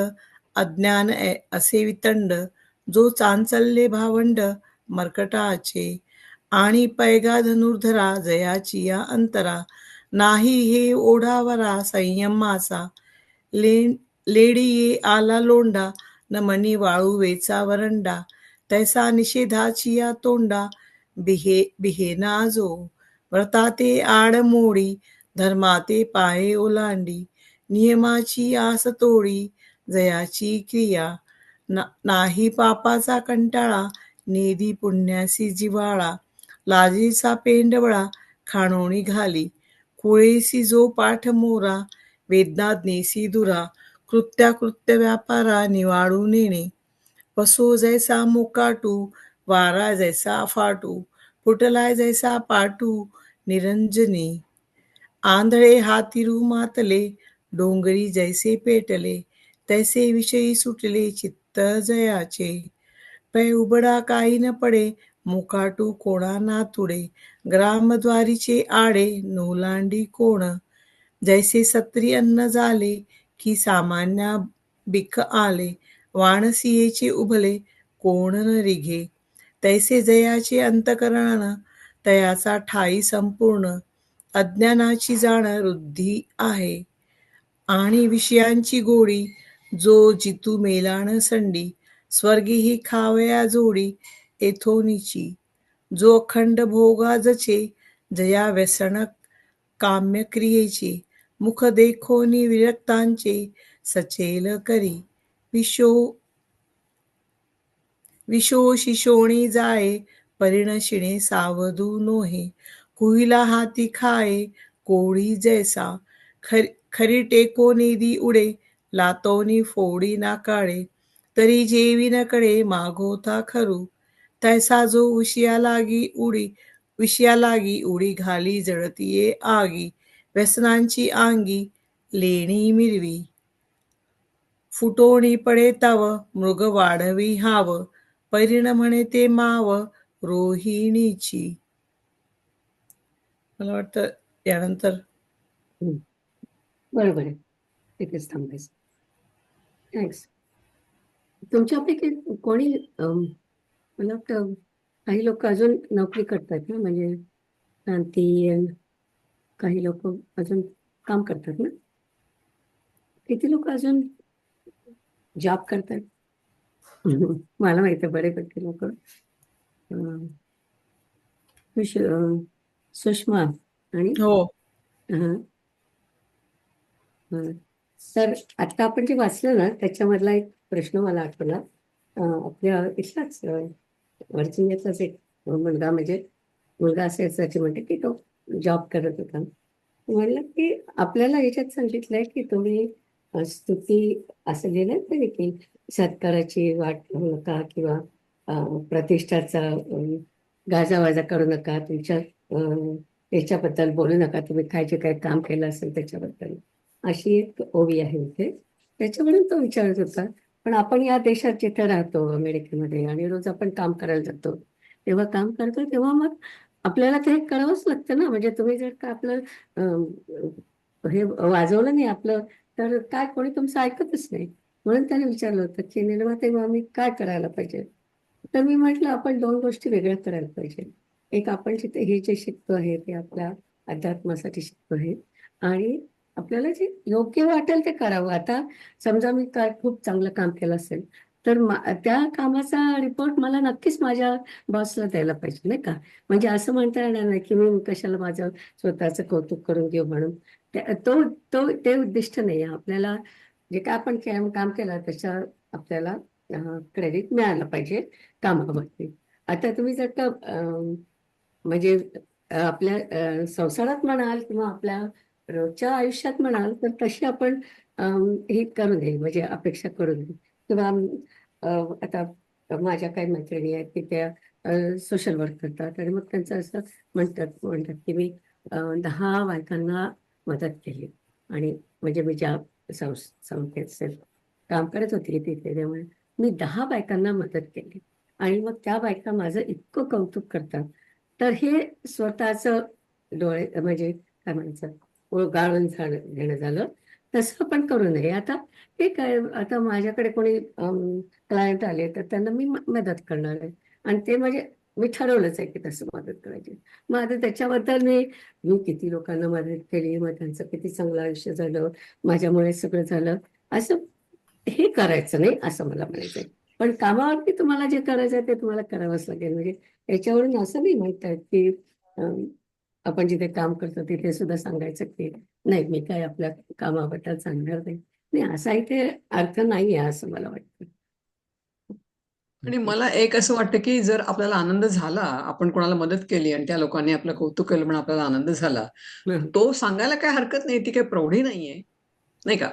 अज्ञान असे वितंड. जो चांचल्ये भावंड मर्कटाचे. आणि पैगा धनुर्धरा जयाचिया अंतरा. नाही हे ओढावरा संयमाचा. लेडीये आला लोंडा न मनी वाळू वेचा वरंडा. तैसा निषेधाचिया तोंडा बिहेना जो. व्रताते आड मोडी धर्माते पाये ओलांडी. नियमाची आस तोडी जयाची क्रिया. नाही पापाचा कंटाळा नेदी पुण्यासी जिवाळा. लाजेचा पेंडवळा खाणोणी घाली. कुळेसी जो पाठ मोरा वेदनाज्ञेसी दुरा. कृत्याकृत्य व्यापारा निवाळू नेणे. पसो जैसा मोकाटू वारा जैसा फाटू. फुटलाय जैसा पाटू निरंजनी. आंधळे हातिरू मातले डोंगरी जैसे पेटले. तैसे विषयी सुटले चित्त जयाचे. पै उबडा काही न पडे मुकाटू कोणा नातुडे. ग्रामद्वारीचे आडे नोलांडी कोण. जैसे सत्री अन्न झाले की सामान्या बिख आले, वाणसियेचे उभले, कोण न रिघे. तैसे जयाचे अंतकरण, तयाचा ठाई संपूर्ण. अज्ञानाची जाण वृद्धी आहे, आणि विषयांची गोडी, जो जितू मेलान संडी. स्वर्गीही खावया जोडी, एथोनीची. जो अखंड भोगा जचे, जया व्यसन काम्य क्रियेची. मुख देखोनी विरक्तांचे, सचेल करी. विशो विशोषिशोणी जाये, परिणशिणे सावधू नोहे. कुहिला हाती खाये, कोळी जैसा. खरी टेकोनी दी उडे, लातोनी फोडी नाकाळे. तरी जेवी न कडे, मागोता खरू. तैसा जो विषया लागी उडी घाली, जळतीये आगी. व्यसनांची आंगी, लेणी मिरवी. फुटोणी पडे तव, मृग वाढवी हाव. परिण म्हणे ते माव, रोहिणीची. मला वाटतं यानंतर हम्म. बरोबर आहे. तिथेच थांबायचं. थँक्स. तुमच्यापैकी कोणी मला वाटतं काही लोक अजून नोकरी करतात ना, म्हणजे क्रांती काही लोक अजून काम करतात ना. किती लोक अजून जॉब करतात? मला माहिती आहे बरेपैकी लोक. सुषमा आणि हो हं, हं. तर आता आपण जे वाचलं ना त्याच्यामधला एक प्रश्न मला आठवला. आपल्या इथलाच वर्जिनियाचाच एक मुलगा, म्हणजे मुलगा असायचा म्हणते की तो जॉब करत होता. म्हणलं की आपल्याला याच्यात सांगितलंय की तुम्ही स्तुती असं लिहिलं तरी की सत्काराची वाट घेऊ नका, किंवा प्रतिष्ठाचा गाजावाजा करू नका, तुमच्या याच्याबद्दल बोलू नका, तुम्ही काय जे काही काम केलं असेल त्याच्याबद्दल. अशी एक ओवी आहे इथे. त्याच्यावरून तो विचारत होता. पण आपण या देशात जिथे राहतो अमेरिकेमध्ये, आणि रोज आपण काम करायला जातो, तेव्हा काम करतो तेव्हा मग आपल्याला ते करावंच लागतं ना. म्हणजे तुम्ही जर का आपलं हे वाजवलं नाही आपलं, तर काय कोणी तुमचं ऐकतच नाही. म्हणून त्याने विचारलं होतं की निर्माते मग आम्ही काय करायला पाहिजे. तर मी म्हटलं आपण दोन गोष्टी वेगळ्या करायला पाहिजे. एक, आपण जिथे हे जे शिकतो आहे ते आपल्या अध्यात्मासाठी शिकतो आहे, आणि आपल्याला जे योग्य वाटेल ते करावं. आता समजा मी काय खूप चांगलं काम केलं असेल, तर त्या कामाचा रिपोर्ट मला नक्कीच माझ्या बॉसला द्यायला पाहिजे, नाही का. म्हणजे असं म्हणता येणार नाही की मी कशाला माझं स्वतःचं कौतुक करून घेऊ म्हणून. ते उद्दिष्ट नाही आहे आपल्याला. जे काय आपण काम केलं त्याच्या आपल्याला क्रेडिट मिळालं पाहिजे कामावरती. आता तुम्ही जर का म्हणजे आपल्या संसारात म्हणाल किंवा आपल्या रोजच्या आयुष्यात म्हणाल, तर तशी आपण हे करू नये, म्हणजे अपेक्षा करू नये. किंवा आता माझ्या काही मैत्रिणी आहेत की त्या सोशल वर्क करतात, आणि मग त्यांचं असं म्हणतात की मी 10 बायकांना मदत केली. आणि म्हणजे मी ज्या संस्थेत काम करत होती तिथे, त्यामुळे मी 10 बायकांना मदत केली, आणि मग त्या बायका माझं इतकं कौतुक करतात. तर हे स्वतःचं डोळे म्हणजे काय म्हणायचं गाळून घेणं झालं. तसं पण करू नये. आता ठीक आहे, आता माझ्याकडे कोणी क्लायंट आले तर त्यांना मी मदत करणार आहे, आणि ते म्हणजे मी ठरवलंच आहे की तसं मदत करायची. मग आता त्याच्याबद्दल मी किती लोकांना मदत केली, मग त्यांचं किती चांगलं आयुष्य झालं, माझ्यामुळे सगळं झालं, असं हे करायचं नाही असं मला म्हणायचंय. पण कामावरती तुम्हाला जे करायचं आहे ते तुम्हाला करावंच लागेल. म्हणजे याच्यावरून असं नाही म्हणतात की आपण जिथे काम करतो तिथे सुद्धा सांगायचं की नाही मी काय आपल्या कामाबद्दल सांगणार नाही. नाही, असा इथे अर्थ नाहीये असं मला वाटतं. आणि मला एक असं वाटतं की जर आपल्याला आनंद झाला, आपण कोणाला मदत केली आणि त्या लोकांनी आपलं कौतुक केलं म्हणून आपल्याला आनंद झाला, हं. तो सांगायला काय हरकत नाही. ती काही प्रौढी नाहीये, नाही का.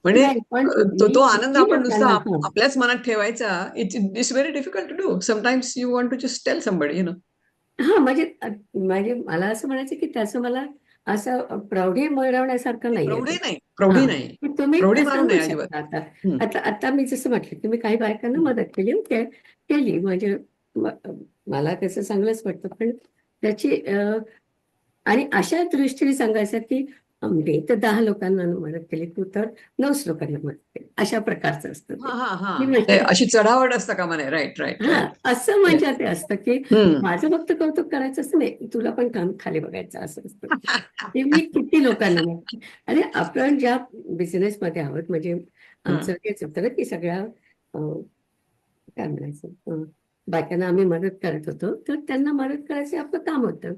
म्हणजे नाही, पण तो मी तो आनंद किती आपण नुसता लोकांना हं. आपल्याच मनात ठेवायचा. It's very difficult to do. Sometimes you want to just tell somebody, हा, म्हणजे मला असं म्हणायचं की त्याचं मला असं प्रौढी मिळवण्यासारखं नाहीये प्रौढी ते. नाही, हा, प्रौढी नाही. की तुम्ही प्रौढी मानू सांगू नये अजिबात. शकता. आता हं, आता आता मी जसं म्हटलं की मी काही बायकांना हं. मदत केली, केली म्हणजे मला त्याचं चांगलंच वाटतं. पण त्याची आणि अशा दृष्टीने सांगायचं की मी तर 10 लोकांना मदत केली, तू तर 9 लोकांना मदत केली, अशा प्रकारचं असतं ते. हा हा मी हा ते म्हणजे अशी चढावड असतं का म्हणे. राईट राईट हा राईट. असं म्हणजे ते असतं की हम्म. माझं फक्त कौतुक करायचं असं नाही, तुला पण काम खाली बघायचं असं असतं. ते मी किती लोकांना मदत. आणि आपण ज्या बिझनेसमध्ये आहोत, म्हणजे आमचं हेच होतं ना की सगळ्या काय म्हणायचं बायकांना आम्ही मदत करत होतो, तर त्यांना मदत करायचं आपलं काम होतं.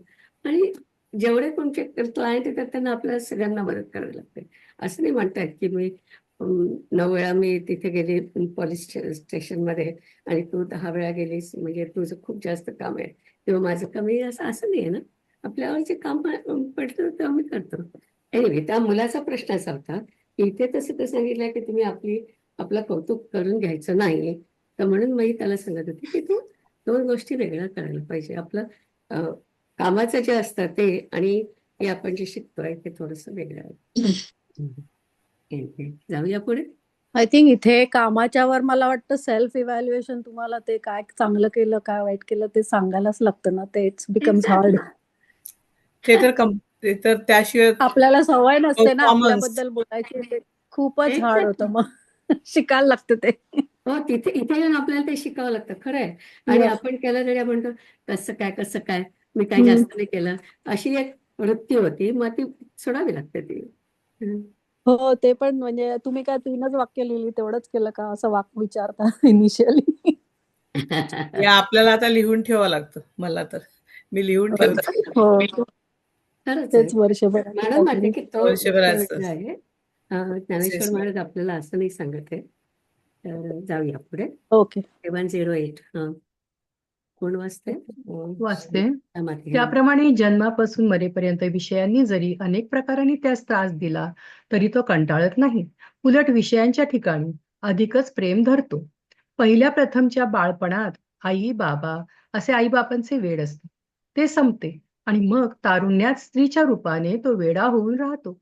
आणि जेवढे कोणते क्लायंट येतात त्यांना आपल्याला सगळ्यांना मदत करावी लागते. असं नाही म्हणतात की मी 9 वेळा मी तिथे गेली पोलीस स्टेशनमध्ये आणि तू 10 वेळा गेलीस म्हणजे तुझं खूप जास्त काम आहे किंवा माझं कमी आहे, असं नाही आहे ना. आपल्यावर जे काम पडतं ते आम्ही करतो. एनिवे, त्या मुलाचा प्रश्न असा होता की इथे तसं तर सांगितलं की तुम्ही आपलं कौतुक करून घ्यायचं नाही. तर म्हणून मी त्याला सांगत होते की तू 2 गोष्टी वेगळ्या करायला पाहिजे. आपलं कामाचं जे असतं ते आणि हे आपण जे शिकतोय ते थोडंसं वेगळं आहे. जाऊया पुढे. आय थिंक इथे कामाच्या वर मला वाटतं सेल्फ इव्हॅल्युएशन तुम्हाला ते काय चांगलं केलं काय वाईट केलं ते सांगायलाच लागतं ना. ते इट्स बिकम्स हार्ड. ते तर त्याशिवाय आपल्याला सवय नसते ना परफॉर्मन्स आपल्याबद्दल बोलायची. ते खूपच हार्ड Exactly. होतं मग शिकायला लागतं ते. हो, इथे येऊन आपल्याला ते शिकावं लागतं, खरं आहे. आणि Yes. आपण केलं तरी आपण म्हणतो कसं काय मी काही हम्म. जास्त नाही केलं, अशी एक वृत्ती होती, मग ती सोडावी लागते ती. हो ते पण म्हणजे तुम्ही काय 3च वाक्य लिहिली तेवढंच केलं का असं विचारता इनिशियली. या आपल्याला आता लिहून ठेवावं लागतं. मला तर मी लिहून ठेवते हो खरंच आहे. तेच वर्षभर म्हणून म्हणते की तो वर्षभराचं वेगळा आहे. ज्ञानेश्वर assessment. महाराज आपल्याला असं नाही सांगत आहे. तर जाऊया पुढे. ओके. 708. कोण वाचते? वाचते. माती. त्याप्रमाणे जन्मापासून मरेपर्यंत विषयांनी जरी अनेक प्रकारांनी त्यास त्रास दिला तरी तो कंटाळत नाही. उलट विषयांच्या ठिकाणी अधिकच प्रेम धरतो. पहिल्या प्रथमच्या बाळपणात आई बाबा असे आईबापांचे वेड असते, ते संपते आणि मग तारुण्यात स्त्रीच्या रूपाने तो वेडा होऊन राहतो.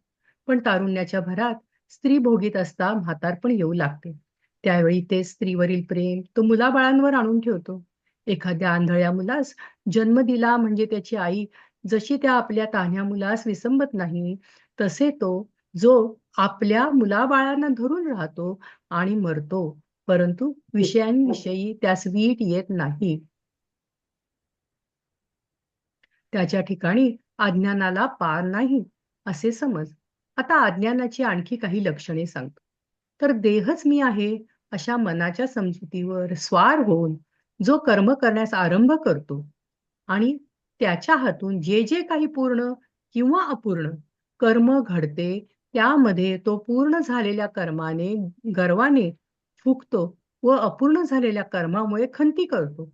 पण तारुण्याच्या भरात स्त्री भोगीत असता म्हातारपण येऊ लागते. त्यावेळी ते स्त्रीवरील प्रेम तो मुलाबाळांवर आणून ठेवतो. एखाद्या आंधळ्या मुलास जन्म दिला म्हणजे त्याची आई जशी त्या आपल्या तान्ह्या मुलास विसंबत नाही, तसे तो जो आपल्या मुलाबाळांना धरून राहतो आणि मरतो, परंतु विषयांविषयी त्यास वीट येत नाही. त्याच्या ठिकाणी अज्ञानाला पार नाही असे समज. आता अज्ञानाची आणखी काही लक्षणे सांगतो. तर देहच मी आहे अशा मनाच्या समजुतीवर स्वार होऊन जो कर्म करण्यास आरंभ करतो आणि त्याच्या हातून जे जे काही पूर्ण किंवा अपूर्ण कर्म घडते, त्यामध्ये तो पूर्ण झालेल्या कर्माने गर्वाने फुगतो व अपूर्ण झालेल्या कर्मामुळे खंती करतो.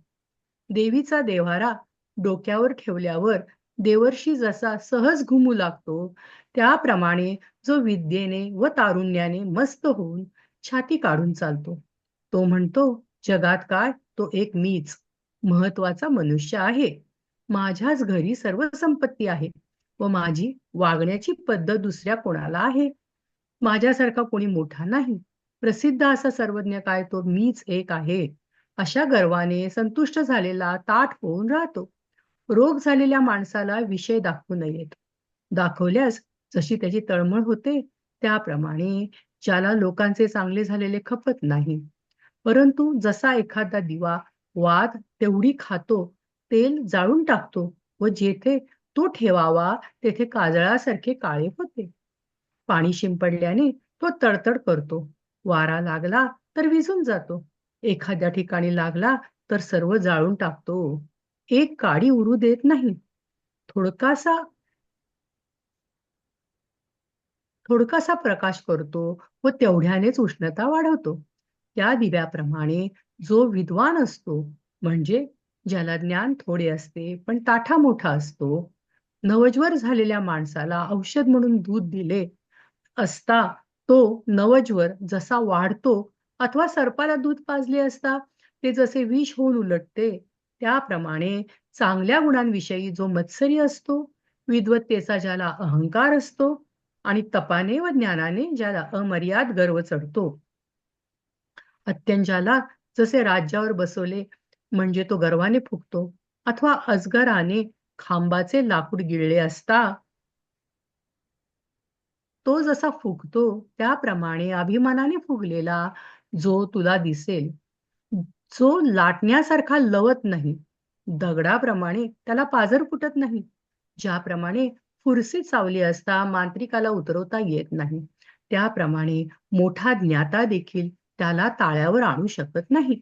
देवीचा देव्हारा डोक्यावर ठेवल्यावर देवर्षी जसा सहज घुमू लागतो, त्याप्रमाणे जो विद्येने व तारुण्याने मस्त होऊन छाती काढून चालतो. तो म्हणतो, जगात काय, तो एक मीच महत्वाचा मनुष्य आहे. माझ्याच घरी सर्व संपत्ती आहे व माझी वागण्याची पद्धत दुसऱ्या कोणाला आहे. माझ्यासारखा कोणी मोठा नाही. प्रसिद्ध असा सर्वज्ञ काय, तो मीच एक आहे. अशा गर्वाने संतुष्ट झालेला ताठ होऊन राहतो. रोग झालेल्या माणसाला विषय दाखवू नयेत. दाखवल्यास जशी त्याची तळमळ होते, त्याप्रमाणे ज्याला लोकांचे चांगले झालेले खपत नाही. परंतु जसा एखादा दिवा वात तेवढी खातो, तेल जाळून टाकतो व जेथे तो ठेवावा तेथे काजळासारखे काळे होते. पाणी शिंपडल्याने तो तडतड करतो. वारा लागला तर विझून जातो. एखाद्या ठिकाणी लागला तर सर्व जाळून टाकतो. एक काडी उरू देत नाही. थोडकासा थोडकासा प्रकाश करतो व तेवढ्यानेच उष्णता वाढवतो. त्या दिव्याप्रमाणे जो विद्वान असतो, म्हणजे ज्याला ज्ञान थोडे असते पण ताठा मोठा असतो, नवज्वर झालेल्या माणसाला औषध म्हणून दूध दिले असता तो नवज्वर जसा वाढतो अथवा सर्पाला दूध पाजले असता ते जसे विष होऊन उलटते, त्याप्रमाणे चांगल्या गुणांविषयी जो मत्सरी असतो, विद्वत्तेचा ज्याला अहंकार असतो आणि तपाने व ज्ञानाने ज्याला अमर्याद गर्व चढतो, अत्यंजाला जसे राज्यावर बसवले म्हणजे तो गर्वाने फुगतो, अथवा अजगराने खांबाचे लाकूड गिळले असता तो जसा फुगतो त्याप्रमाणे अभिमानाने फुगलेला जो तुला दिसेल, जो लाटण्यासारखा लवत नाही, दगडाप्रमाणे त्याला पाझर फुटत नाही, ज्याप्रमाणे फुरसी चावली असता मांत्रिकाला उतरवता येत नाही, त्याप्रमाणे मोठा ज्ञाता देखील त्याला ताळ्यावर आणू शकत नाही.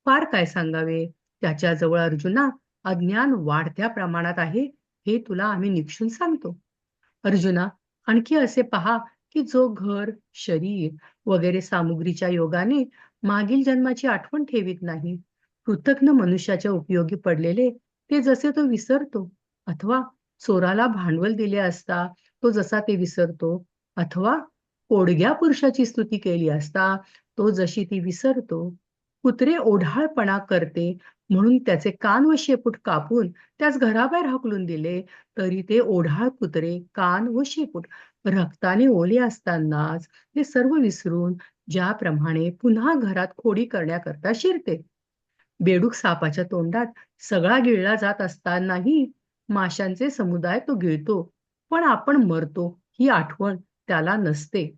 फार काय सांगावे, त्याच्याजवळ अर्जुना अज्ञान वाढत्या प्रमाणात आहे, हे तुला आम्ही निक्षून सांगतो. अर्जुना, आणखी असे पहा की जो घर, शरीर वगैरे सामुग्रीच्या योगाने मागील जन्माची आठवण ठेवीत नाही, कृतघ्न मनुष्याच्या उपयोगी पडलेले ते जसे तो विसरतो, अथवा चोराला भांडवल दिले असता तो जसा ते विसरतो, अथवा पोडग्या पुरुषाची स्तुती केली असता तो जशी ती विसरतो, कुत्रे ओढाळपणा करते म्हणून त्याचे कान व शेपूट कापून त्यास घराबाहेर हाकलून दिले, तरी ते ओढाळ कुत्रे कान व शेपूट रक्ताने ओले असतानाच ते सर्व विसरून ज्याप्रमाणे पुन्हा घरात खोडी करण्याकरता शिरते. बेडूक सापाच्या तोंडात सगळा गिळला जात असतानाही माशांचे समुदाय तो गिळतो, पण आपण मरतो ही आठवण त्याला नसते.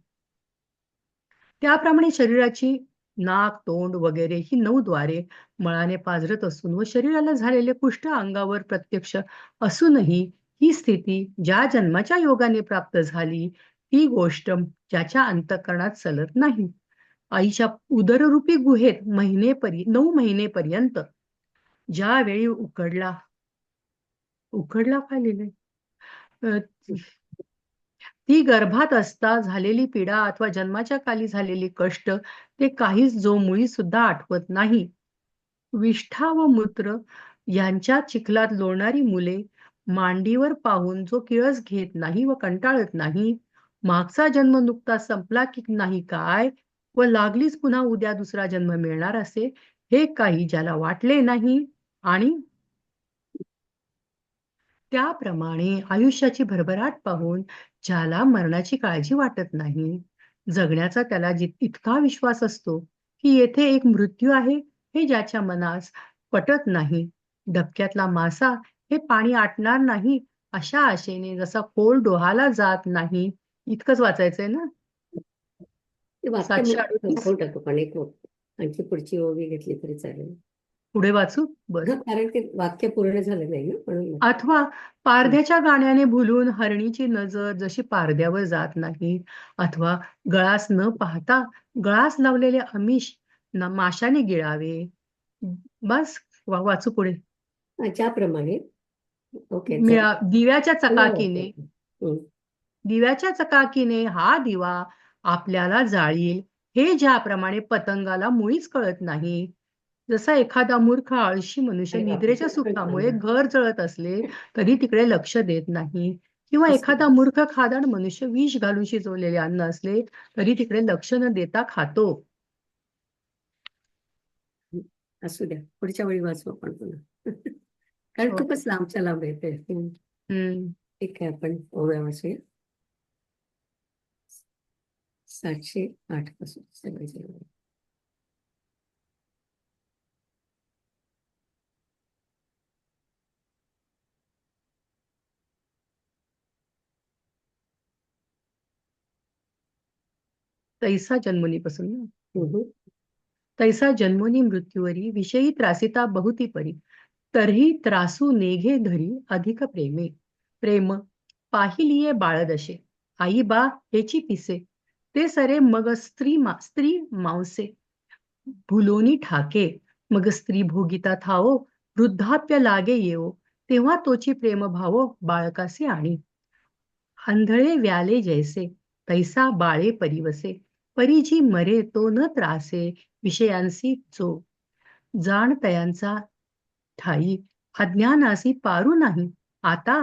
त्याप्रमाणे शरीराची नाक, तोंड वगैरे ही 9 द्वारे मळाने पाझरत असून व शरीराला झालेले कुष्ठ अंगावर प्रत्यक्ष असूनही ही स्थिती ज्या जन्माच्या योगाने प्राप्त झाली, ती गोष्ट ज्याच्या अंतःकरणात चलत नाही. आईच्या उदररूपी गुहेत 9 महिनेपर्यंत ज्यावेळी उकडला काय लिहिलंय? ती गर्भात असता झालेली पीडा अथवा जन्माच्या काली झालेली कष्ट ते काहीच जो मुळी सुद्धा आठवत नाही. विष्ठा व मूत्र यांच्या चिखलात लोळणारी मुले मांडीवर पाहून जो किळस घेत नाही व कंटाळत नाही, मागचा जन्म नुकताच संपला की नाही काय व लागलीच पुन्हा उद्या दुसरा जन्म मिळणार असे हे काही ज्याला वाटले नाही, आणि त्याप्रमाणे आयुष्याची भरभराट पाहून ज्याला मरणाची काळजी वाटत नाही, जगण्याचा त्याला इतका विश्वास असतो की येथे एक मृत्यू आहे हे ज्याच्या मनास पटत नाही, डबक्यातला मासा हे पाणी आटणार नाही अशा आशेने जसा खोल डोहाला जात नाही. इतकंच वाचायचंय ना? ते वाक्य मी 738 संपवून टाकू, पण एक आणखी पुढची ओवी घेतली तरी चालेल. पुढे वाचू बरं. कारण ते वाक्य पूर्ण झालं नाही ना, म्हणून अथवा पारध्याच्या गाण्याने भुलून हरणीची नजर जशी पारध्यावर जात नाही, अथवा गळास न पाहता गळास लावलेले आमिष माशाने गिळावे. बस वाचू पुढे. ज्याप्रमाणे ओके दिव्याच्या चकाकीने हम्म. दिव्याच्या चकाकीने हा दिवा आपल्याला जाळील हे ज्याप्रमाणे पतंगाला मुळीच कळत नाही. जसा एखादा मूर्ख आळशी मनुष्य निद्रेच्या सुखामुळे घर जळत असले तरी तिकडे लक्ष देत नाही, किंवा एखादा मूर्ख खादाड मनुष्य विष घालून शिजवलेले अन्न असले तरी तिकडे लक्ष न देता खातो. असू द्या, पुढच्या वेळी वाचू आपण पुन्हा. कारण खूपच लांबच्या लांब येते. ठीक आहे, आपण ओव्या वाचूया. 708 पासून सगळे. तैसा जन्मोनी मृत्यूवरी विषयी त्रासिता बहुती परी, तरीही त्रासू नेघे धरी अधिक प्रेम पाहिलीये बाळदशे, आई बा हेची पिसे, ते सरे मग स्त्री मांसे भुलोनी ठाके, मग स्त्री भोगिता थावो, वृद्धाप्य लागे येवो, तेव्हा तोची प्रेम भावो बाळकासे आणि. आंधळे व्याले जैसे तैसा बाळे परिवसे, परिजी मरे तो न त्रासे विषयांसी जो, जाण तयांचा ठाई अज्ञानासी पारू नाही आता.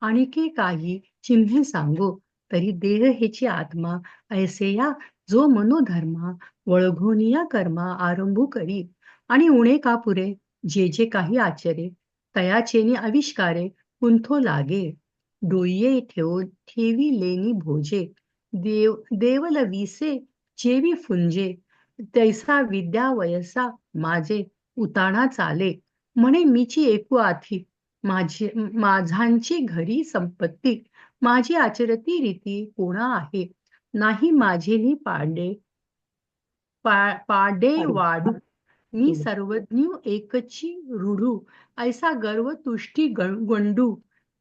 आणखी काही चिन्हे सांगो तरी देह हेची आत्मा, ऐसे या जो मनोधर्मा वळघोनिया कर्मा आरंभू करी, आणि उणे का पुरे जे जे काही आचरे, तयाचेनी आविष्कारे कुंथो लागे, डोईये ठेवी लेनी भोजे, देवल विसे जेवी फुंजे, तैसा विद्या वयसा माझे उताणा चाले, म्हणे मीची एकू आथी माझांची घरी संपत्ती, माझी आचरती रीती कोणा आहे, नाही माझेनी पाडे वाढू, मी सर्वज्ञ एकची रूढू, ऐसा गर्व तुष्टी गंडू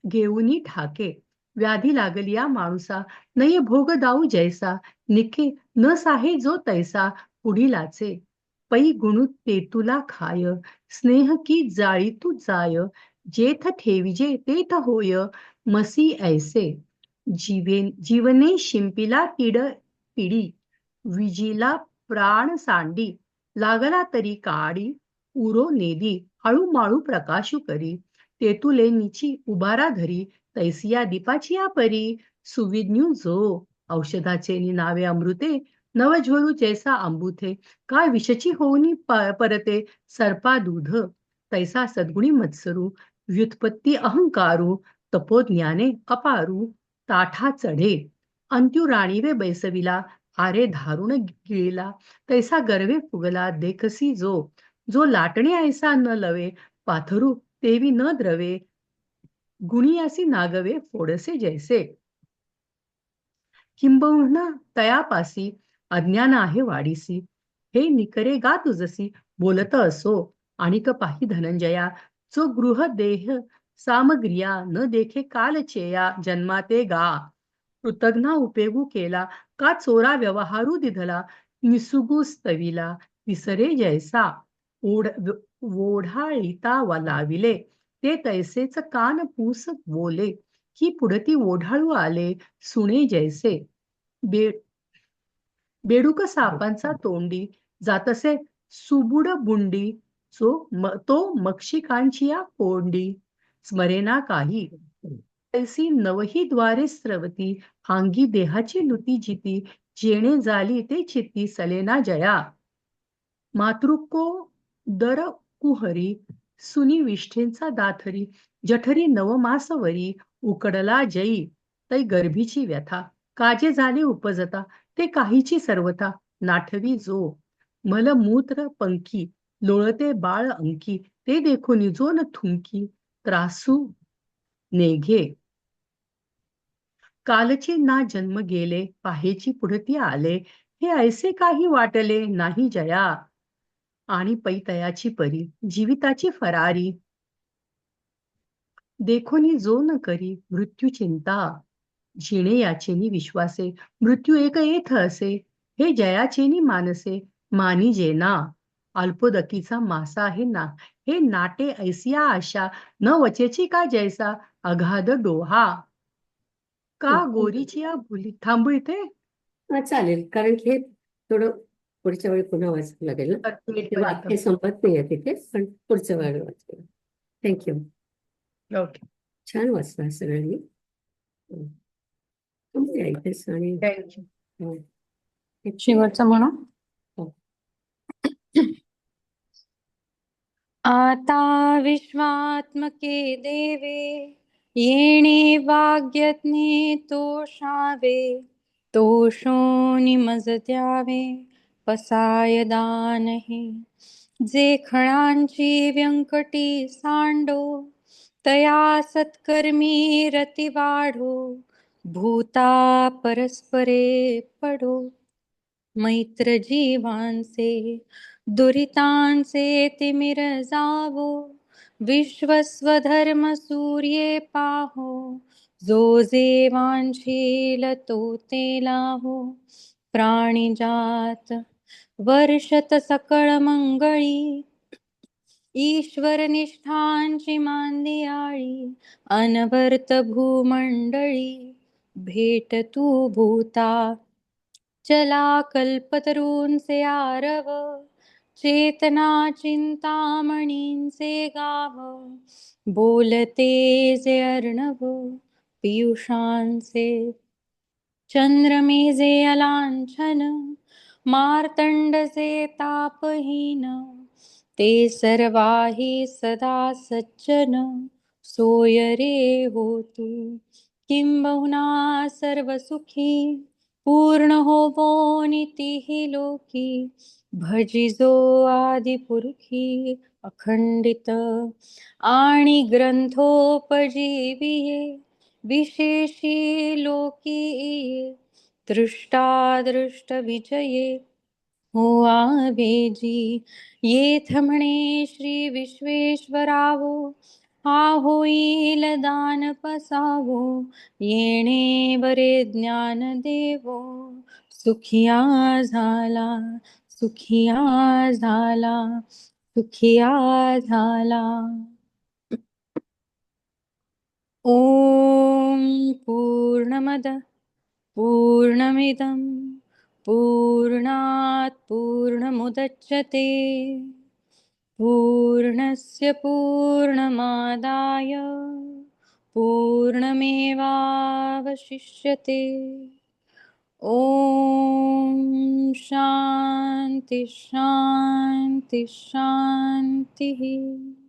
घेऊनी ठाके, व्याधी लागलिया माणूसा, नये भोग दाऊ जैसा, निके न साहे जो तैसा, पुढीलाचे पै गुणू तेतुला खाय, स्नेह की जाळी तू जाय, जेथ ठेविजे तेथ होय, मसी ऐसे जीवने शिंपिला पिडी, विजीला प्राण सांडी, लागला तरी काडी, उरो नेदी, हळू माळू प्रकाशू करी, तेतुले निची उभारा धरी, तैसिया दीपाची या परी, सुविज्ञू जो औषधाचे नावे अमृते, नवज्वरू जैसा अंबुथे, काय विषची होऊनी परते, सर्पा दूध, तैसा सद्गुणी मत्सरू, व्युत्पत्ती अहंकारू, तपोज्ञाने अपारू, ताठा चढे, अंत्यू राणीवे बैसविला, आरे धारुण गिळला, तैसा गर्वे फुगला देखसी जो लाटणे ऐसा न लवे, पाथरू तेवी न द्रवे, गुणियासी नागवे फोडसे जैसे, किंबहुना तयापासी अज्ञान आहे वाडीसी, हे निकरे गा तुझसी, बोलत असो आणिक पाही धनंजया, जो गृह देह सामग्रिया न देखे कालचेया, जन्माते गा कृतज्ञा उपयोगू केला, का चोरा व्यवहारू दिधला, निसुगू स्तविला, विसरे जैसा ओढाळीता लाविले, ते तैसेच कान पूस बोले, की पुढती ओढाळू आले, सुणे जैसे बेडूक सापांचा तोंडी, जातसे सुबुड बुंडी, तो मक्षिकांची या कोंडी, स्मरेना काही, तैसी नवही द्वारे स्रवती, अंगी देहाची लुती जिती, जेणे झाली ते चित्ती, सलेना जया, मातृको दर कुहरी, सुनी विष्ठेंचा दाथरी, जठरी नवमासवरी, उकडला जई, तै गर्भीची व्यथा, काजे झाले उपजता, ते काहीची सर्वथा, नाठवी जो मलमूत्र पंखी, लोळते बाळ अंकी, ते देखून जो न थुंकी, त्रासू नेघे, कालचे ना जन्म गेले, पाहेची पुढती आले, हे ऐसे काही वाटले नाही जया, आणि पैतयाची परी, जीविताची फरारी, देखोनी जो न करी मृत्यू चिंता, जिणे याचेनी विश्वासे, मृत्यू एक येथ असे, हे जयाचेनी मानसे, मानी जेना, अल्पोदकीचा मासा आहे ना, हे नाटे ऐसिया आशा, न वचेची का जैसा, अगाध डोहा, का गोरीची या भुली, थांबू इथे. चालेल, कारण की हे थोडं पुढच्या वेळी पुन्हा वाचावं लागेल ना, ते वाक्य संपत नाहीये तिथे, पण पुढच्या वेळी वाचेल. थँक्यू. ओके, छान वाचला सगळ्यांनी. इथेच आणि थँक्यू. शेवटचं म्हणू. हो. आता विश्वात्मके देवे, येणे वाग्यज्ञे तोषावे, तोषोनी मज द्यावे, पसाय दानही, जे खळांची व्यंकटी सांडो, तया सत्कर्मी रती वाढो, भूता परस्परे पडो, मैत्र जीवांचे दुरितांचे तिमिर जावो, विश्वस्वधर्म सूर्ये पाहो, जो जे वांछील तो ते लाहो, प्राणिजात वर्षत सकळ मंगळी, ईश्वर निष्ठांची मांदियाळी, अनवर्त भूमंडळी, भेट तू भूता चला कल्पतरूंचे आरव, चेतना चिंतामणींचे गाव, बोलते जे अर्णव पियुषांचे, चंद्रमेजे अलांछन, मार्तंडचे तापहीन, ते सर्वाही सदा सज्जन, सोय रे होतू, किंबहुना सर्व सुखी, पूर्ण होवो नितीहि लोकी, भजिजो आदिपुरुषी, अखंडित आणि ग्रंथोपजीविये विशेषी लोकीये दृष्टादृष्ट विजये हो आवेजी येथ म्हणे श्री विश्वेश्वरावो हा होईल दान पसावो येणे बरे ज्ञान देवो सुखिया झाला सुखिया झाला सुखिया झाला. ओम पूर्णमद पूर्णमिदं पूर्णात् पूर्णमुदच्यते पूर्णस्य पूर्णमादाय पूर्णमेवावशिष्यते. ॐ शान्ति शान्ति शान्तिः.